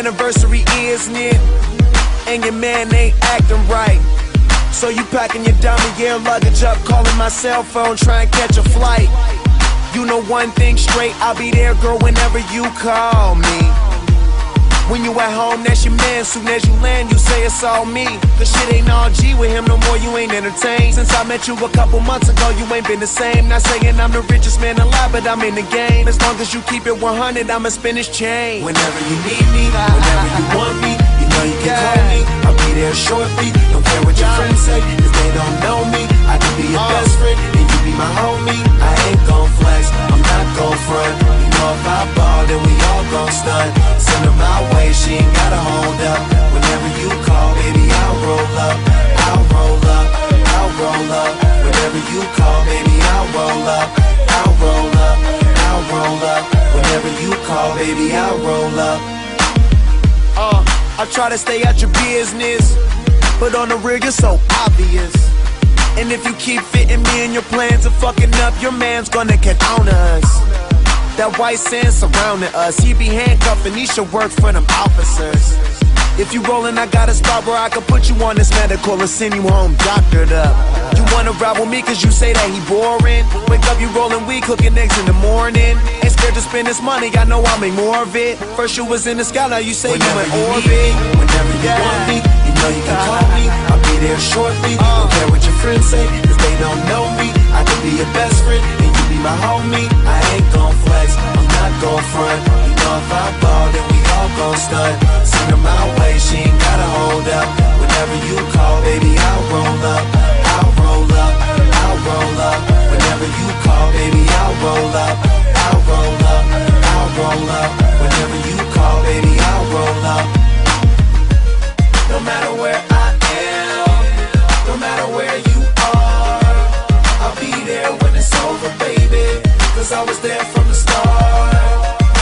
anniversary, isn't it? And your man ain't acting right. So you packing your dummy gear luggage up, calling my cell phone, trying to catch a flight. You know one thing straight, I'll be there, girl, whenever you call me. When you at home, that's your man. Soon as you land, you say it's all me. Cause shit ain't all G with him no more, you ain't entertained. Since I met you a couple months ago, you ain't been the same. Not saying I'm the richest man alive, but I'm in the game. As long as you keep it 100, I'ma spin his chain. Whenever you need me, whenever you want me, you know you can call me. I'll be there shortly, don't care what your friends say, cause they don't know me. I can be your best friend, and you be my homie. I ain't gon' flex, I'm not gon' front. You know if I ball, then we all gon' stunt. Send her my way, she ain't gotta hold up. Whenever you call, baby, I'll roll up. I'll roll up, I'll roll up. Whenever you call, baby, I'll roll up. I'll roll up, I'll roll up. Whenever you call, baby, I'll roll up. I try to stay out your business, but on the real, you're so obvious. And if you keep fitting me in your plans of fucking up, your man's gonna catch on to us. That white sand surrounding us, he be handcuffing, he should work for them officers. If you rollin', I got a spot where I can put you on this medical and send you home doctored up. You wanna ride with me cause you say that he boring. Wake up, you rollin' weed, cooking eggs in the morning. Ain't scared to spend this money, I know I'll make more of it. First you was in the sky, now you say you in orbit. Whenever you want me, you know you can call me. I'll be there shortly, don't care what your friends say, cause they don't know me. I could be your best friend, and you be my homie. I ain't gon' flex, I'm not gon' front. You know if I ball, then we all gon' stunt. Send her my way, she ain't gotta hold up. Whenever you call, baby, I'll roll up. I'll roll up, I'll roll up. Whenever you call, baby, I'll roll up. I'll roll up, I'll roll up. Whenever you call, baby, I'll roll up. No matter where I am, no matter where you are, I'll be there when it's over, baby, cause I was there from the start.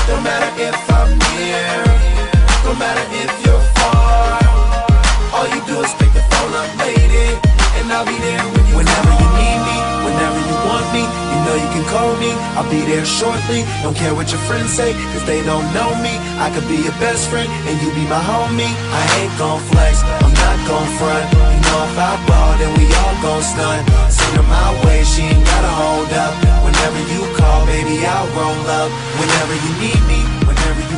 No matter if I'm near, no matter if you're far, all you do is pick the phone up, lady, and I'll be there when you whenever you need me, whenever you want me, you know you can call me. I'll be there shortly, don't care what your friends say, cause they don't know me. I could be your best friend, and you be my homie. I ain't gon' flex, I'm not gon' front. You know if I ball, then we all gon' stunt. Send her my way, she ain't gotta hold up. Whenever you call, baby, I'll roll up. Whenever you need me, whenever you